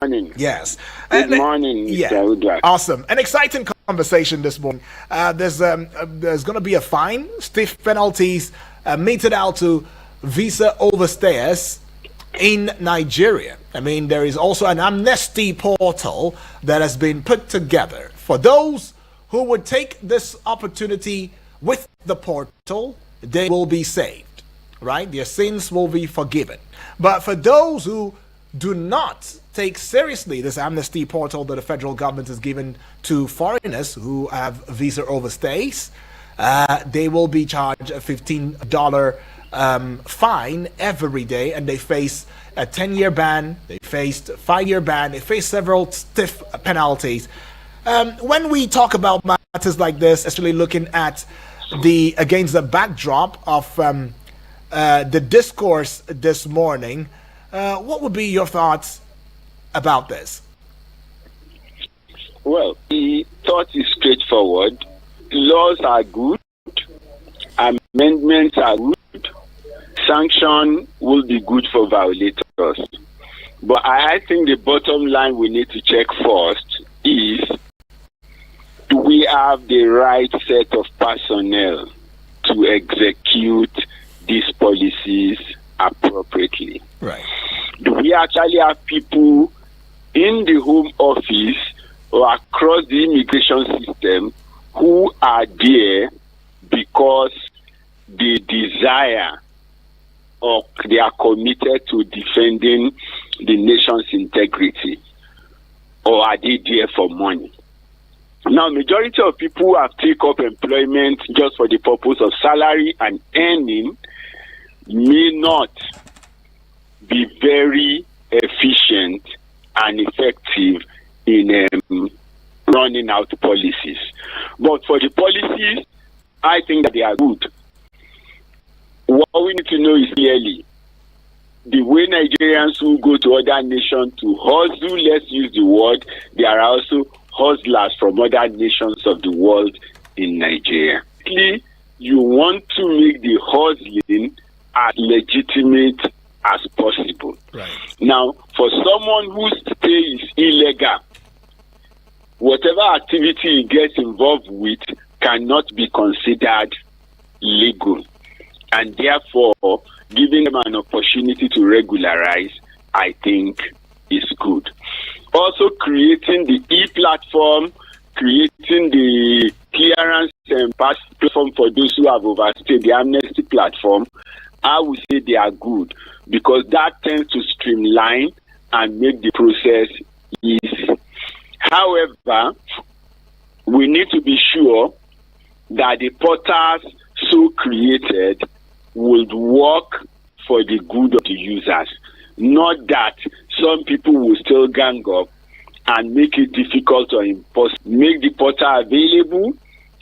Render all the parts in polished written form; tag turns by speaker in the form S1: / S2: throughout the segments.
S1: morning.
S2: Yes.
S1: Good morning,
S2: Yeah.
S1: Mr. Udwak.
S2: Awesome. An exciting conversation this morning. There's going to be a fine, stiff penalties meted out to visa overstayers in Nigeria. I mean, there is also an amnesty portal that has been put together for those who would take this opportunity with the portal. They will be saved, right? Their sins will be forgiven. But for those who do not take seriously this amnesty portal that the federal government has given to foreigners who have visa overstays, they will be charged a $15 fine every day, and they face a 10-year ban, they faced a 5-year ban, they face several stiff penalties. When we talk about matters like this, especially looking at against the backdrop of the discourse this morning, what would be your thoughts about this?
S1: Well, the thought is straightforward. Laws are good, amendments are good, sanction will be good for violators. But I think the bottom line we need to check first is, do we have the right set of personnel to execute these policies appropriately?
S2: Right.
S1: Do we actually have people in the Home Office or across the immigration system who are there because they desire or they are committed to defending the nation's integrity? Or are they there for money? Now, majority of people who have taken up employment just for the purpose of salary and earning may not be very efficient and effective in running out policies. But for the policies, I think that they are good. What we need to know is clearly the way Nigerians who go to other nations to hustle, let's use the word, there are also hustlers from other nations of the world in Nigeria. You want to make the hustling as legitimate as possible.
S2: Right.
S1: Now, for someone whose stay is illegal, whatever activity he gets involved with cannot be considered legal. And therefore, giving them an opportunity to regularize, I think, is good. Also, creating the e-platform, creating the clearance and pass platform for those who have overstayed, the amnesty platform, I would say they are good because that tends to streamline and make the process easy. However, we need to be sure that the portals so created would work for the good of the users, not that some people will still gang up and make it difficult or impossible. Make the portal available,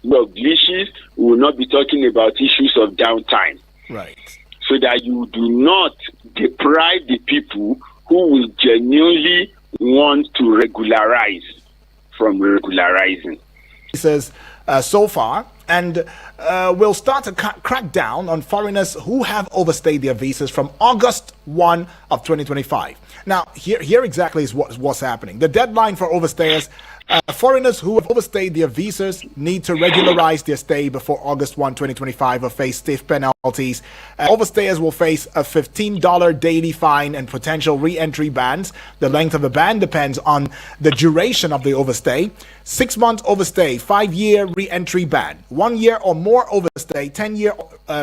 S1: no glitches. We will not be talking about issues of downtime.
S2: Right.
S1: So that you do not deprive the people who will genuinely want to regularize from regularizing.
S2: He says so far, and we'll start to crack down on foreigners who have overstayed their visas from August 1 of 2025. Now, here exactly is what's happening. The deadline for overstayers, foreigners who have overstayed their visas need to regularize their stay before August 1, 2025 or face stiff penalties. Overstayers will face a $15 daily fine and potential re-entry bans. The length of the ban depends on the duration of the overstay. 6-month overstay, 5-year re-entry ban. 1 year or more overstay, 10-year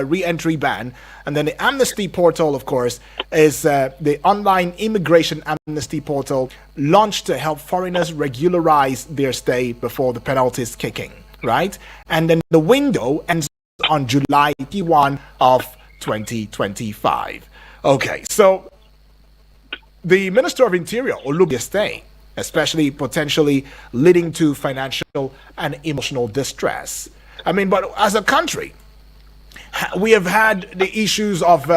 S2: re-entry ban. And then the amnesty portal, of course, is the online immigration amnesty portal launched to help foreigners regularize their stay before the penalties kick in, right? And then the window ends on July 31 of 2025. Okay, so the Minister of Interior, Olubiyestay, especially potentially leading to financial and emotional distress. I mean, but as a country, we have had the issues of,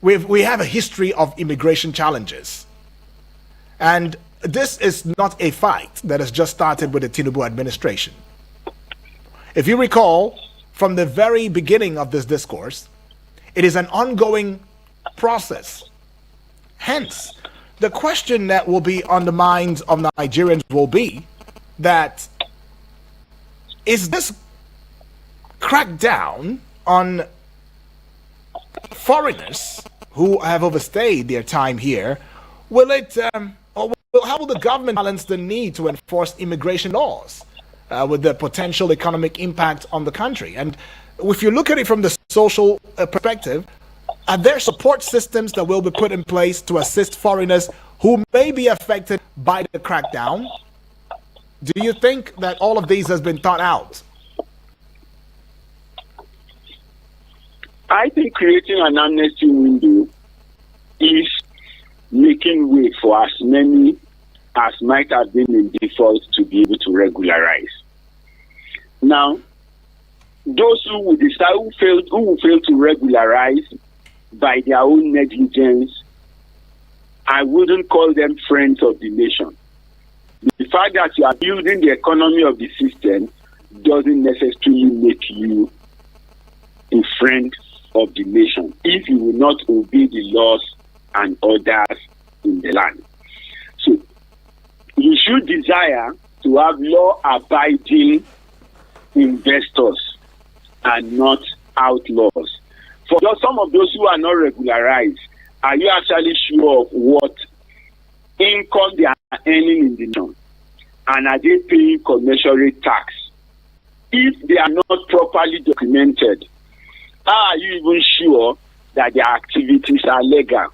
S2: we have a history of immigration challenges. And this is not a fight that has just started with the Tinubu administration. If you recall, from the very beginning of this discourse, it is an ongoing process. Hence, the question that will be on the minds of Nigerians will be that is this crackdown on foreigners who have overstayed their time here, will it, how will the government balance the need to enforce immigration laws with the potential economic impact on the country? And if you look at it from the social perspective, are there support systems that will be put in place to assist foreigners who may be affected by the crackdown? Do you think that all of these has been thought out?
S1: I think creating an amnesty window is making way for as many as might have been in default to be able to regularize. Now, those who will decide who will fail to regularize by their own negligence, I wouldn't call them friends of the nation. The fact that you are building the economy of the system doesn't necessarily make you a friend of the nation if you will not obey the laws and orders in the land. So you should desire to have law-abiding investors and not outlaws. For some of those who are not regularized, are you actually sure of what income they are earning in the nation? And are they paying commensurate tax? If they are not properly documented, how are you even sure that their activities are legal?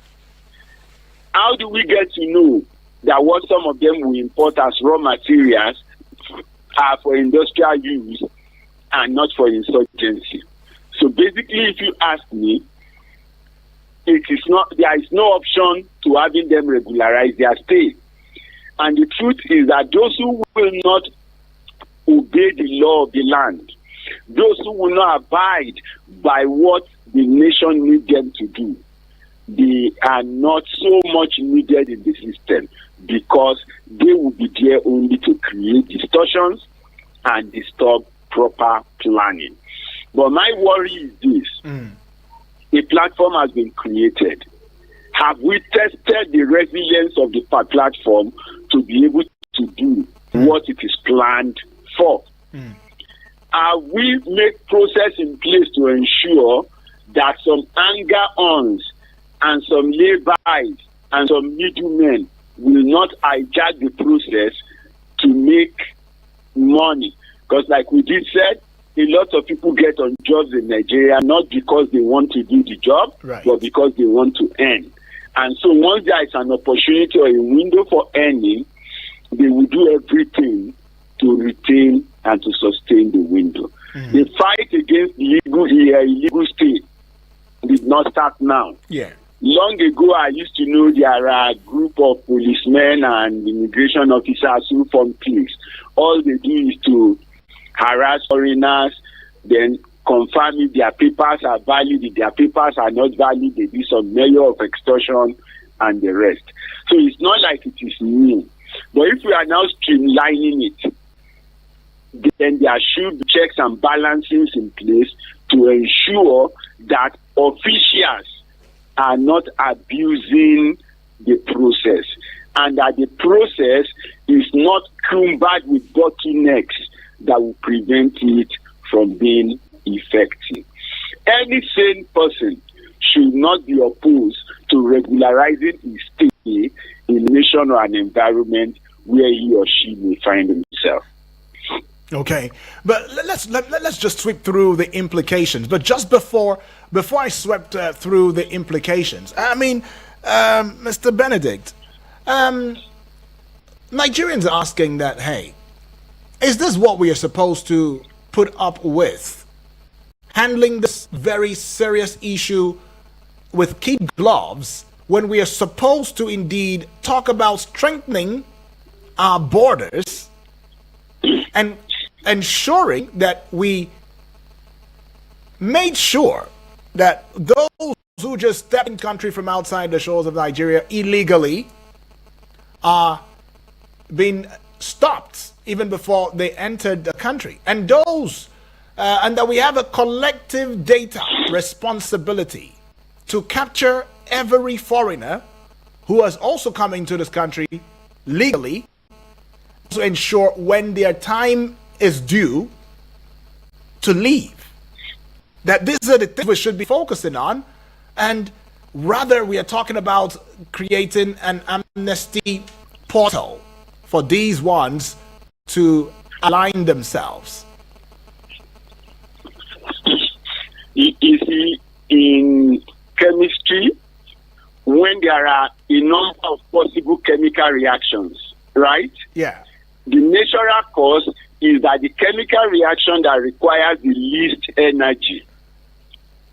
S1: How do we get to know that what some of them will import as raw materials are for industrial use and not for insurgency? So basically, if you ask me, there is no option to having them regularize their stay. And the truth is that those who will not obey the law of the land, those who will not abide by what the nation needs them to do, they are not so much needed in the system because they will be there only to create distortions and disturb proper planning. But my worry is this. A platform has been created. Have we tested the resilience of the platform to be able to do what it is planned for? Have we made process in place to ensure that some anger-ons and some lay-bys and some middlemen will not hijack the process to make money? Because like we did said, a lot of people get on jobs in Nigeria not because they want to do the job,
S2: right,
S1: but because they want to earn. And so once there is an opportunity or a window for earning, they will do everything to retain and to sustain the window. The fight against the illegal state did not start now.
S2: Yeah.
S1: Long ago, I used to know there are a group of policemen and immigration officers who form cliques. All they do is to harass foreigners, then confirm if their papers are valid. If their papers are not valid, they do some measure of extortion and the rest. So it's not like it is new. But if we are now streamlining it, then there should be checks and balances in place to ensure that officials are not abusing the process and that the process is not cumbered with bottlenecks that will prevent it from being effective. Any sane person should not be opposed to regularizing his stay in a nation or an environment where he or she may find himself.
S2: Okay, but let's just sweep through the implications. But just before I swept through the implications, I mean, Mr. Benedict, Nigerians are asking that, hey, is this what we are supposed to put up with? Handling this very serious issue with kid gloves when we are supposed to indeed talk about strengthening our borders and ensuring that we made sure that those who just step in country from outside the shores of Nigeria illegally are being stopped even before they entered the country, and that we have a collective data responsibility to capture every foreigner who has also come into this country legally to ensure when their time is due to leave. That these are the things we should be focusing on, and rather we are talking about creating an amnesty portal for these ones to align themselves.
S1: You see, in chemistry, when there are a number of possible chemical reactions, right?
S2: Yeah.
S1: The natural cause is that the chemical reaction that requires the least energy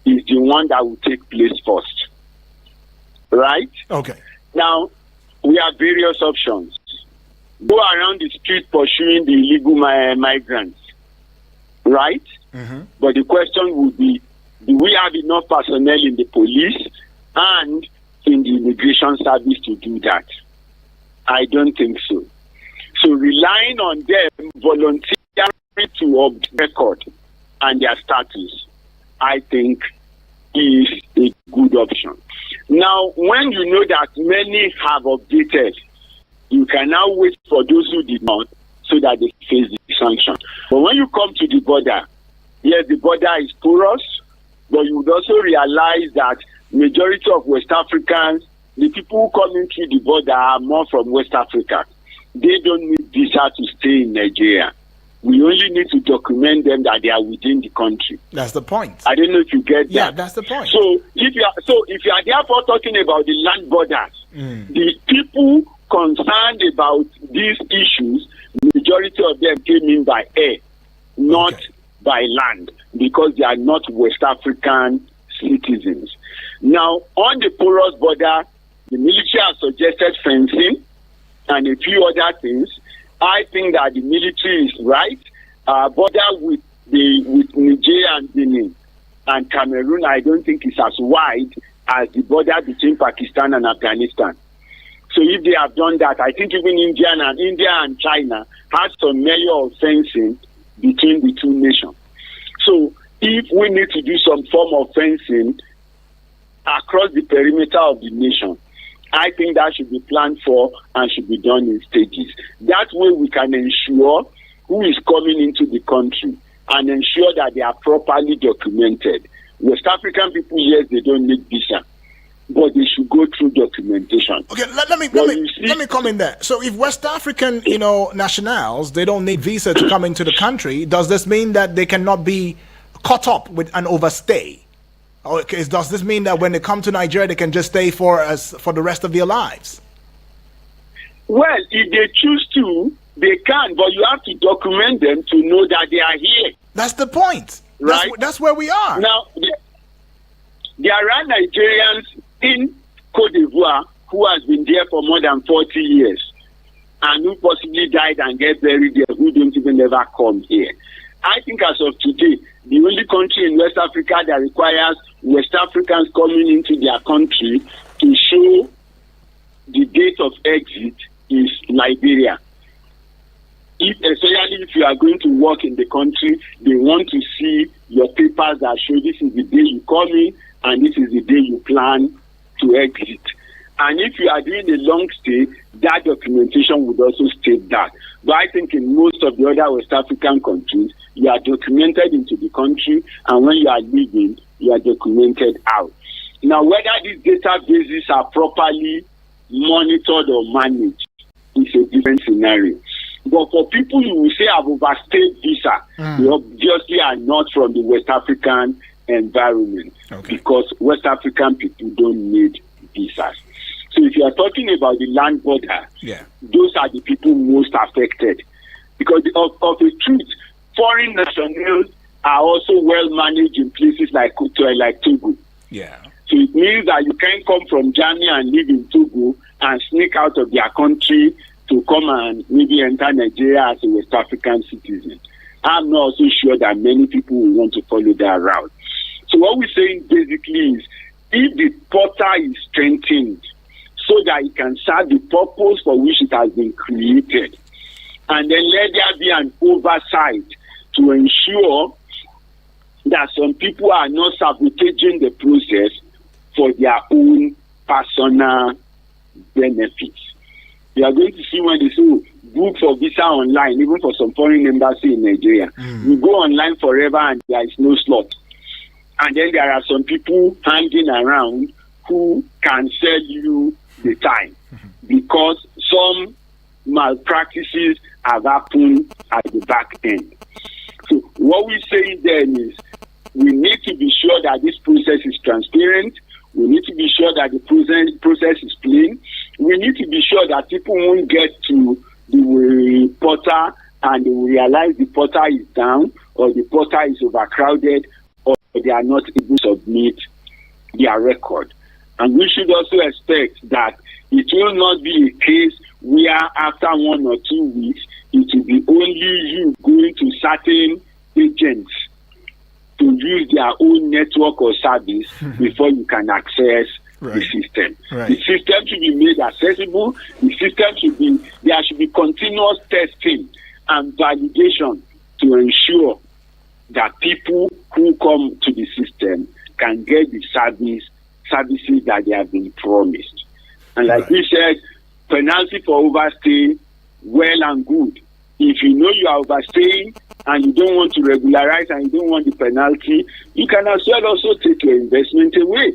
S1: is the one that will take place first, right?
S2: Okay.
S1: Now, we have various options. Go around the street pursuing the illegal migrants, right?
S2: Mm-hmm.
S1: But the question would be, do we have enough personnel in the police and in the immigration service to do that? I don't think so. So relying on them voluntarily to up record and their status, I think, is a good option. Now, when you know that many have updated, you can now wait for those who did not so that they face the sanction. But when you come to the border, yes, the border is porous, but you would also realize that majority of West Africans, the people who come in through the border are more from West Africa. They don't need visa to stay in Nigeria. We only need to document them that they are within the country.
S2: That's the point.
S1: I don't know if you get that.
S2: Yeah, that's the point.
S1: So if you are therefore talking about the land borders, the people concerned about these issues, majority of them came in by air, not by land, because they are not West African citizens. Now, on the porous border, the military has suggested fencing and a few other things. I think that the military is right. Border with Niger and Benin and Cameroon, I don't think is as wide as the border between Pakistan and Afghanistan. So if they have done that, I think even India and China has some measure of fencing between the two nations. So if we need to do some form of fencing across the perimeter of the nation, I think that should be planned for and should be done in stages. That way we can ensure who is coming into the country and ensure that they are properly documented. West African people, yes, they don't need visa, but they should go through documentation.
S2: Okay, let me come in there. So if West African, nationals, they don't need visa to come into the country, does this mean that they cannot be caught up with an overstay? Okay, does this mean that when they come to Nigeria, they can just stay for the rest of their lives?
S1: Well, if they choose to, they can, but you have to document them to know that they are here.
S2: That's the point.
S1: Right?
S2: That's where we are.
S1: Now, there are Nigerians in Cote d'Ivoire who has been there for more than 40 years and who possibly died and get buried there, who don't even ever come here. I think as of today, the only country in West Africa that requires West Africans coming into their country to show the date of exit is Liberia. Especially if you are going to work in the country, they want to see your papers that show this is the day you come in and this is the day you plan to exit. And if you are doing a long stay, that documentation would also state that. But I think in most of the other West African countries, you are documented into the country, and when you are leaving, you are documented out. Now, whether these databases are properly monitored or managed is a different scenario. But for people you will say have overstayed visa, they obviously are not from the West African environment, because West African people don't need visas. So if you are talking about the land border, those are the people most affected. Because of the truth, foreign nationals are also well managed in places like Togo.
S2: Yeah.
S1: So it means that you can't come from Germany and live in Togo and sneak out of their country to come and maybe enter Nigeria as a West African citizen. I'm not also sure that many people will want to follow that route. So what we're saying basically is, if the portal is strengthened so that it can serve the purpose for which it has been created, and then let there be an oversight to ensure that some people are not sabotaging the process for their own personal benefits. You are going to see when they say book for visa online, even for some foreign embassy in Nigeria. You go online forever and there is no slot. And then there are some people hanging around who can sell you the time because some malpractices have happened at the back end. So what we say then is we need to be sure that this process is transparent. We need to be sure that the process is clean. We need to be sure that people won't get to the portal and they will realize the portal is down or the portal is overcrowded or they are not able to submit their record. And we should also expect that it will not be a case where after 1 or 2 weeks, it will be only you going to certain agents to use their own network or service before you can access the system. The system should be made accessible. The system should be, there should be continuous testing and validation to ensure that people who come to the system can get the services that they have been promised. And like we said, penalty for overstay, well and good. If you know you are overstaying and you don't want to regularize and you don't want the penalty, you can as well also take your investment away.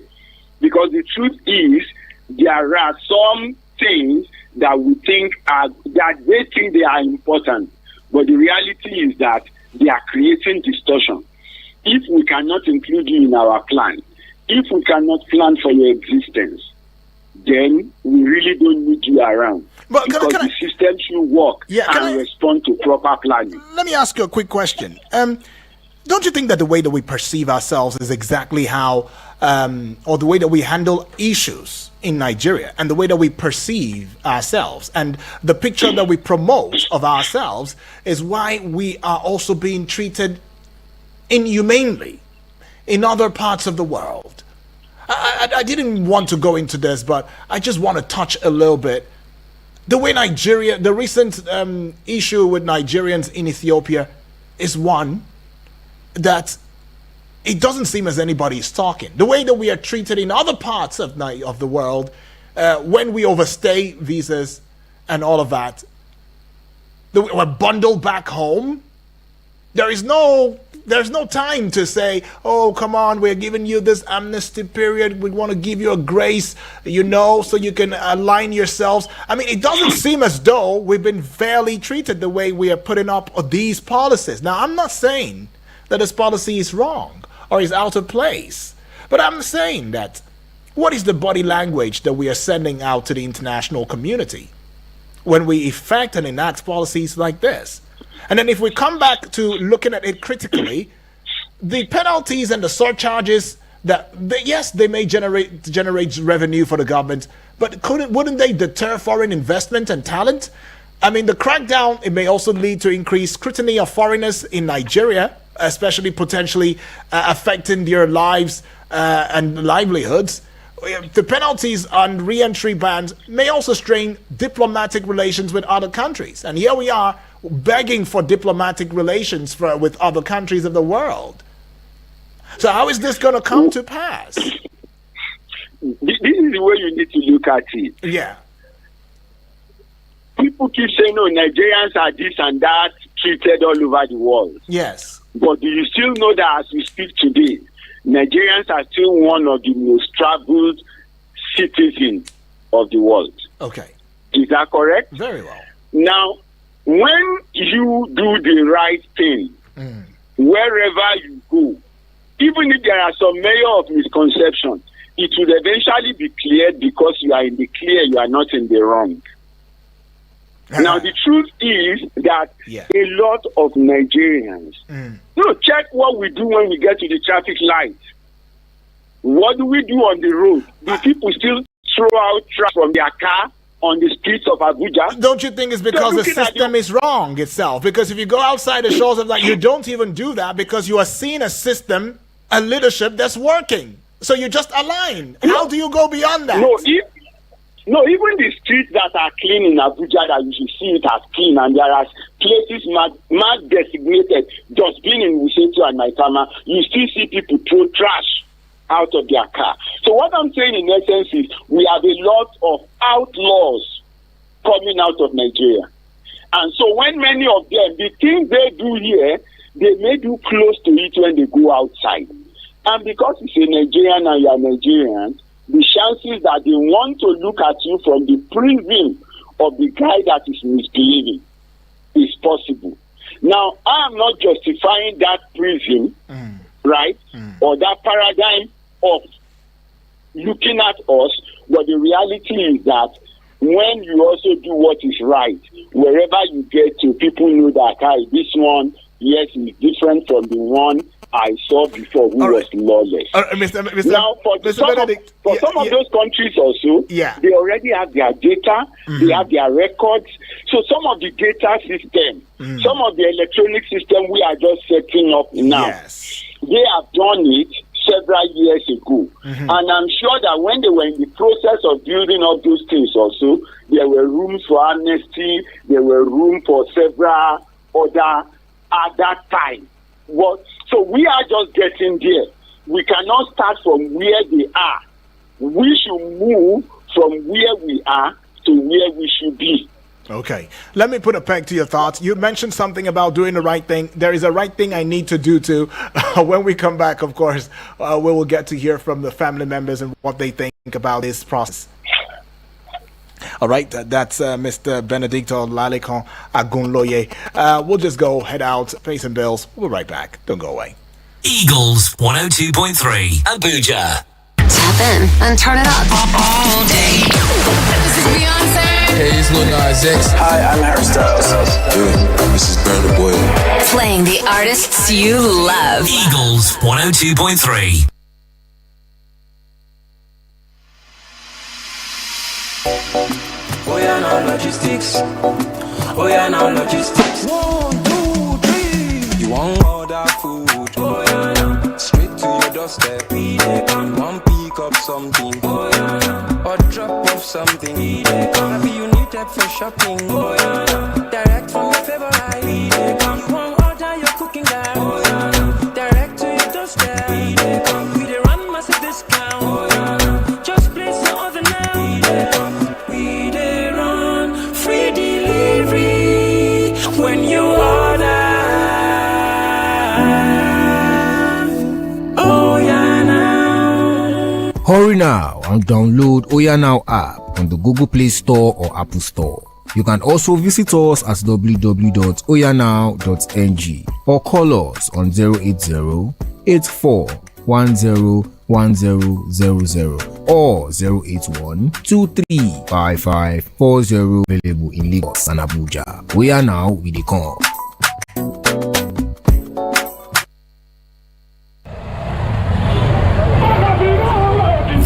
S1: Because the truth is, there are some things that we think that they think they are important, but the reality is that they are creating distortion. If we cannot include you in our plan, if we cannot plan for your existence, then we really don't need you around.
S2: But
S1: because the system should work and respond to proper planning.
S2: Let me ask you a quick question. Don't you think that the way that we perceive ourselves is exactly how, or the way that we handle issues in Nigeria and the way that we perceive ourselves and the picture that we promote of ourselves is why we are also being treated inhumanely in other parts of the world? I didn't want to go into this, but I just want to touch a little bit. The way Nigeria, the recent issue with Nigerians in Ethiopia is one that it doesn't seem as anybody is talking. The way that we are treated in other parts of the world, when we overstay visas and all of that, we're bundled back home. There's no time to say, oh, come on, we're giving you this amnesty period. We want to give you a grace, so you can align yourselves. I mean, it doesn't seem as though we've been fairly treated the way we are putting up these policies. Now, I'm not saying that this policy is wrong or is out of place, but I'm saying that what is the body language that we are sending out to the international community when we effect and enact policies like this? And then if we come back to looking at it critically, the penalties and the surcharges they may generate revenue for the government, but wouldn't they deter foreign investment and talent? I mean, the crackdown, it may also lead to increased scrutiny of foreigners in Nigeria, especially potentially affecting their lives and livelihoods. The penalties on re-entry bans may also strain diplomatic relations with other countries. And here we are begging for diplomatic relations with other countries of the world. So how is this going to come to pass?
S1: This is the way you need to look at it.
S2: Yeah.
S1: People keep saying, no, Nigerians are this and that, treated all over the world.
S2: Yes.
S1: But do you still know that as we speak today, Nigerians are still one of the most traveled citizens of the world?
S2: Okay.
S1: Is that correct?
S2: Very well.
S1: Now, when you do the right thing, wherever you go, even if there are some layer of misconception, it will eventually be cleared because you are in the clear, you are not in the wrong. Now, the truth is that a lot of Nigerians, check what we do when we get to the traffic light. What do we do on the road? Do people still throw out trash from their car on the streets of Abuja?
S2: Don't you think it's because the system is wrong itself? Because if you go outside the shores of that, you don't even do that because you are seeing a system, a leadership that's working. So you just align. How do you go beyond that?
S1: No, even the streets that are clean in Abuja, that you should see it as clean, and there are places marked designated, just being in Wusetu and Maitama, you still see people throw trash out of their car. So what I'm saying in essence is we have a lot of outlaws coming out of Nigeria. And so when many of them, the things they do here, they may do close to it when they go outside. And because it's a Nigerian and you're Nigerian, the chances that they want to look at you from the prism of the guy that is misbehaving is possible. Now, I am not justifying that prism, right, or that paradigm of looking at us, but the reality is that when you also do what is right, wherever you get to, people know that, hi, this one, yes, is different from the one I saw before who was lawless.
S2: Mr.
S1: Now, for some of those countries also, they already have their data, they have their records. So some of the data system, some of the electronic system we are just setting up now, they have done it several years ago. And I'm sure that when they were in the process of building up those things also, there were rooms for amnesty, there were room for several other at that time. So we are just getting there. We cannot start from where they are. We should move from where we are to where we should be.
S2: Okay. Let me put a peg to your thoughts. You mentioned something about doing the right thing. There is a right thing I need to do too. When we come back, of course, we will get to hear from the family members and what they think about this process. All right, that's Mr. Benedicto Lalekon Agunloye. We'll just go head out, pay some bills. We'll be right back. Don't go away.
S3: Eagles 102.3 Abuja.
S4: Tap in and turn it up all day.
S5: This is Beyonce.
S6: Hey, it's Lil Nas X.
S7: Hi, I'm Harry Styles.
S8: Dude, this is Burna Boy.
S4: Playing the artists you love.
S3: Eagles 102.3.
S7: Oh yeah, now logistics. Oh yeah, now logistics. 1, 2, 3. You want all that food? Oh yeah, now. Straight to your doorstep. We dey come. One pick up something. Oh yeah, now. Or drop off something. We dey come. Maybe you need that for shopping. Oh yeah, now. Direct from your favorite. We dey come. You want order your cooking gas. Oh yeah, now. Direct to your doorstep. We dey come. We dey run massive discount. Oh yeah, now. Just place your order now. We dey come. We dey run free delivery when you order. Oh yeah now.
S6: Hurry now and download Oya Now app on the Google Play Store or Apple Store. You can also visit us at www.oyanow.ng or call us on 080-8410-1000 or 081-2355-40 available in Lagos and Abuja. We are now with the call.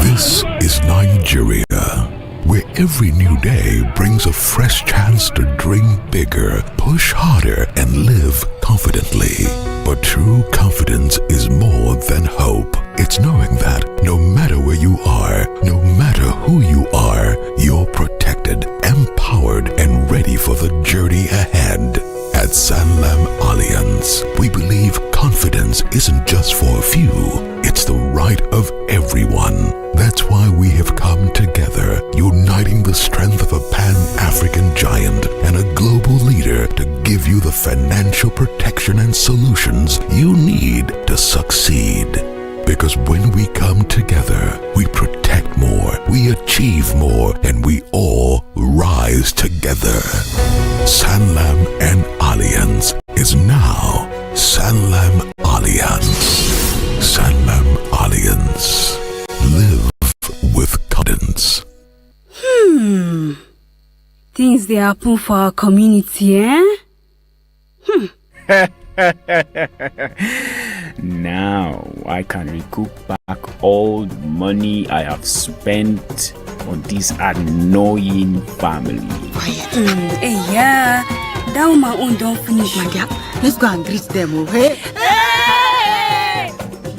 S9: This is Nigeria, where every new day brings a fresh chance to dream bigger, push harder, and live confidently. But true confidence is more than hope. It's knowing that no matter where you are, no matter who you are, you're protected, empowered, and ready for the journey ahead. At Sanlam Alliance, we believe confidence isn't just for a few, it's the right of everyone. That's why we have come together, uniting the strength of a Pan-African giant and a global leader to give you the financial protection and solutions you need to succeed. Because when we come together, we protect more, we achieve more, and we all rise together. Sanlam and Alliance is now Sanlam Alliance. Sanlam Alliance. Live with confidence.
S5: Things they happen for our community, eh?
S10: Now I can recoup back all the money I have spent on this annoying family.
S5: Hey, yeah. That woman own don't finish.
S11: My dear, let's go and greet them, okay?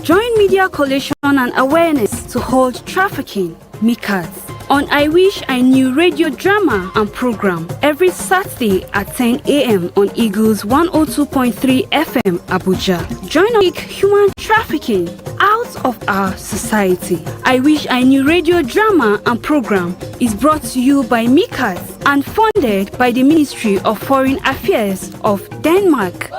S5: Join Media Coalition and Awareness to hold trafficking, MICAs, on I Wish I Knew radio drama and program every Saturday at 10 a.m. on Eagles 102.3 FM Abuja. Join us human trafficking out of our society. I Wish I Knew radio drama and program is brought to you by Mikas and funded by the Ministry of Foreign Affairs of Denmark.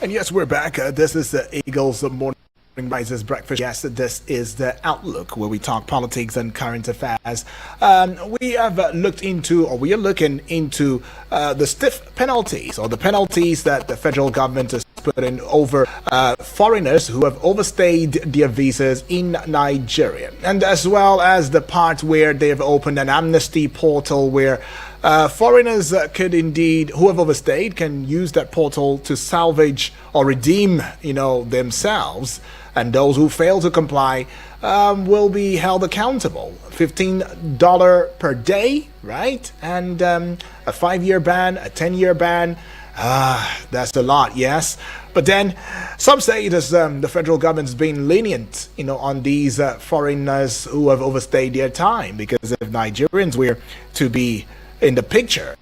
S2: And yes, we're back. This is the Eagles Morning Rises Breakfast. Yes, this is the Outlook, where we talk politics and current affairs. We have looked into, or we are looking into, the stiff penalties, or the penalties that the federal government has put in over foreigners who have overstayed their visas in Nigeria, and as well as the part where they have opened an amnesty portal where foreigners could indeed, who have overstayed, can use that portal to salvage or redeem, themselves, and those who fail to comply will be held accountable. $15 per day, right? And a 5-year ban, a 10-year ban. That's a lot, yes. But then some say it is the federal government's been lenient, on these foreigners who have overstayed their time, because if Nigerians were to be in the picture,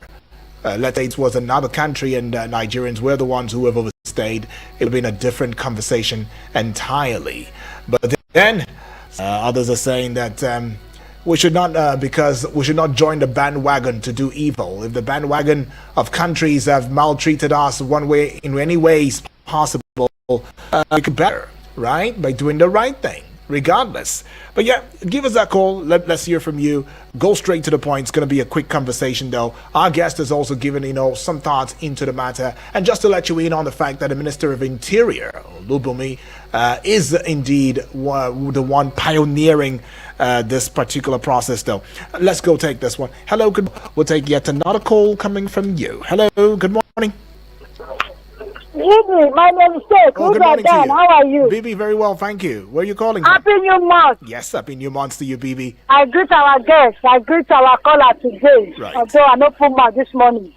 S2: let's say it was another country and Nigerians were the ones who have overstayed, it would have been a different conversation entirely. But then others are saying that we should not, because we should not join the bandwagon to do evil. If the bandwagon of countries have maltreated us in any ways possible, we could better, right? By doing the right thing, regardless. But yeah, give us that call. Let's hear from you. Go straight to the point. It's going to be a quick conversation, though. Our guest has also given, some thoughts into the matter. And just to let you in on the fact that the Minister of Interior, Lubumi, is indeed the one pioneering this particular process, though. Let's go take this one. Hello, we'll take yet another call coming from you. Hello, good morning.
S12: Bibi, my name is Sek.
S2: Oh, good morning to you.
S12: How are you?
S2: Bibi, very well, thank you. Where are you calling from?
S12: Happy New Month.
S2: Yes, Happy New Month to you, Bibi.
S12: I greet our guests. I greet our caller today.
S2: Right.
S12: Although I no put mouth this morning.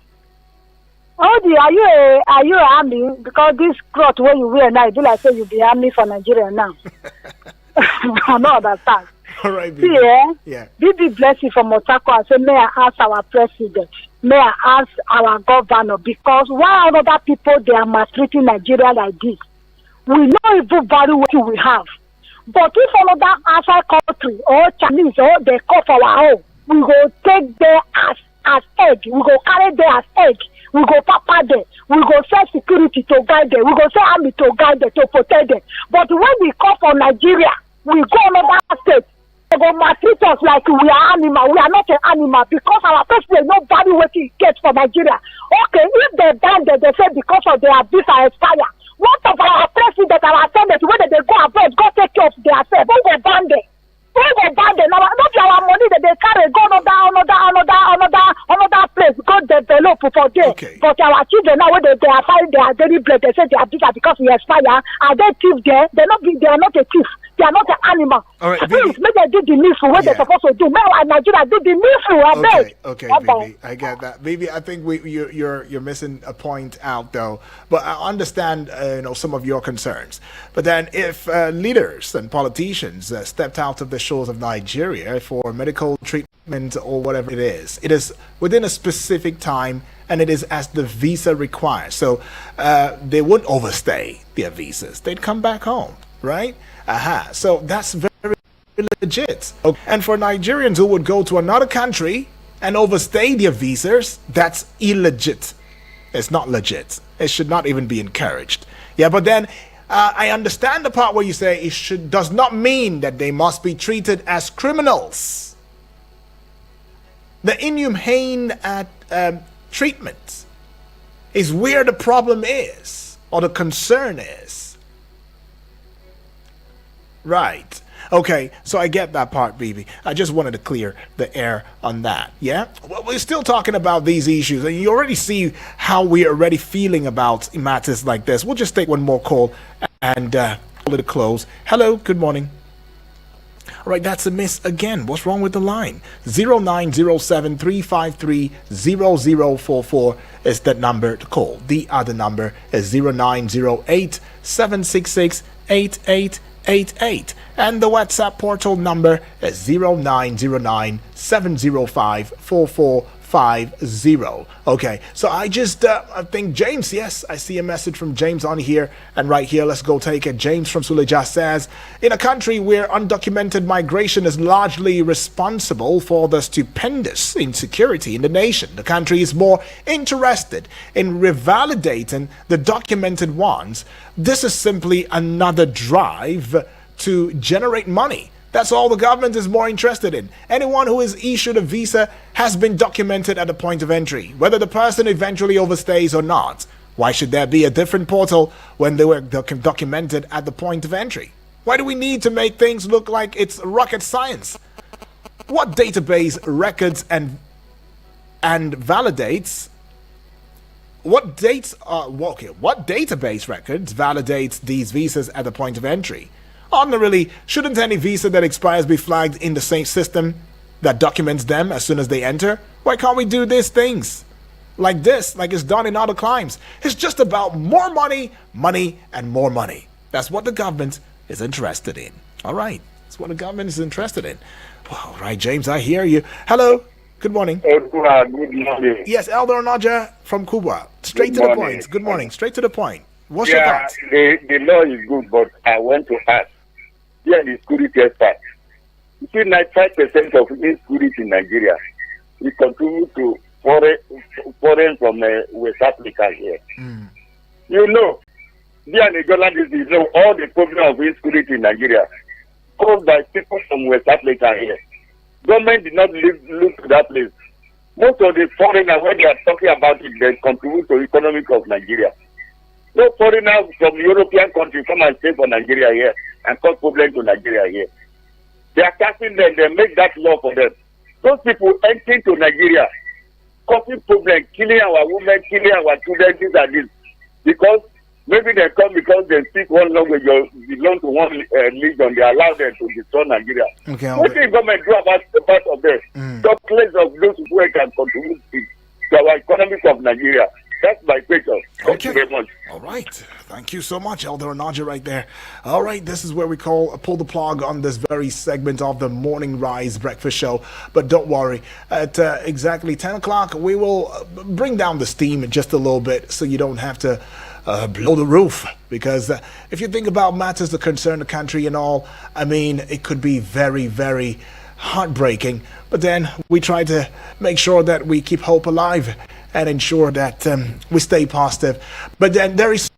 S12: Odi, are you a army? Because this cloth where you wear now, you do like say you be army for Nigeria now. I don't understand.
S2: All right, Bibi.
S12: See,
S2: Yeah.
S12: Bibi bless you from Otako. I say, may I ask our president? May I ask our governor? Because why other people they are maltreating Nigeria like this? We know even very well we have. But if another outside country or Chinese or they call for our own, we go take them as egg. We go carry them as egg. We go papa them. We go send security to guide them. We go send army to guide them, to protect them. But when we come for Nigeria, we go another state. They go maltreat us like we are animal. We are not an animal because our president no value what he gets for Nigeria. Okay, if they ban them, they say because of their visa expire. What of our president, our senate, whether they go abroad, go take care of themselves? Who go ban them? Who go ban them? Now, not our money that they carry, go another place, go develop for them.
S2: Okay.
S12: But our children now, when they are finding their daily bread, they say they are visa because we expire. Are they thief there? They are not a thief. They are not an animal.
S2: All right,
S12: please, make them do the needful what they're supposed to do. Make Nigeria do the needful.
S2: Okay, Bibi, I get that. Bibi, I think you're missing a point out, though. But I understand, some of your concerns. But then, if leaders and politicians stepped out of the shores of Nigeria for medical treatment or whatever it is within a specific time, and it is as the visa requires. So they wouldn't overstay their visas. They'd come back home, right? So that's very legit. And for Nigerians who would go to another country and overstay their visas, that's illegit. It's not legit. It should not even be encouraged. Yeah, but then I understand the part where you say it does not mean that they must be treated as criminals. The inhumane treatment is where the problem is, or the concern is. Right. Okay, so I get that part, Bibi. I just wanted to clear the air on that. Yeah? Well, we're still talking about these issues, and you already see how we're already feeling about matters like this. We'll just take one more call and call it a close. Hello, good morning. All right, that's a miss again. What's wrong with the line? 0907-353-0044 is that number to call. The other number is 0908-766-8888. And the WhatsApp portal number is 0909-705-4450. Okay, so I think James, yes, I see a message from James on here, and right here, let's go take it. James from Suleja says, in a country where undocumented migration is largely responsible for the stupendous insecurity in the nation, the country is more interested in revalidating the documented ones. This is simply another drive to generate money. That's all the government is more interested in. Anyone who is issued a visa has been documented at the point of entry, whether the person eventually overstays or not. Why should there be a different portal when they were documented at the point of entry? Why do we need to make things look like it's rocket science? What database records and validates? What database records validates these visas at the point of entry? Ordinarily, shouldn't any visa that expires be flagged in the same system that documents them as soon as they enter? Why can't we do these things like this, like it's done in other climes? It's just about more money, and more money. That's what the government is interested in. All right, that's what the government is interested in. Well, all right, James, I hear you. Hello, good morning.
S13: Good morning.
S2: Yes, Elder Onaja from Cuba. Straight to the point. Good morning. Straight to the point. What's your thoughts?
S13: The law is good, but I want to ask. Yeah, the security expert. You see, 95% of insecurity in Nigeria, we contribute to foreign from West Africa here. You know, the journalists, you know, all the problem of insecurity in Nigeria caused by people from West Africa here. Government did not look to that place. Most of the foreigners, when they are talking about it, they contribute to the economy of Nigeria. No foreigners from European countries come and stay for Nigeria here and cause problems to Nigeria here. They are casting them, they make that law for them. Those people entering to Nigeria, causing problems, killing our women, killing our children, this and this. Because maybe they come because they speak one language or belong to one religion, they allow them to destroy Nigeria.
S2: Okay,
S13: what the government do about the part of them? The place of those who can contribute to our economy of Nigeria. That's my question. Thank you very much.
S2: All right. Thank you so much, Elder Onaja, right there. All right. This is where we pull the plug on this very segment of the Morning Rise Breakfast Show. But don't worry. At exactly 10 o'clock, we will bring down the steam just a little bit so you don't have to blow the roof. Because if you think about matters that concern the country and all, I mean, it could be very, very heartbreaking. But then we try to make sure that we keep hope alive and ensure that we stay positive. But then there is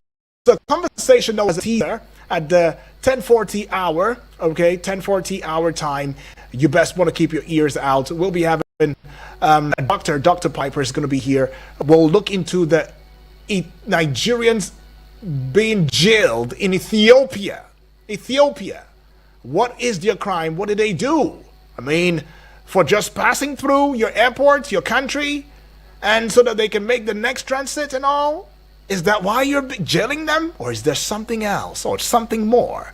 S2: a conversation that was here at the 10:40 hour, okay, 10:40 hour time. You best want to keep your ears out. We'll be having Dr. Piper is going to be here. We'll look into the Nigerians being jailed in Ethiopia. What is their crime? What did they do? I mean, for just passing through your airport, your country, and so that they can make the next transit and all? Is that why you're jailing them? Or is there something else or something more?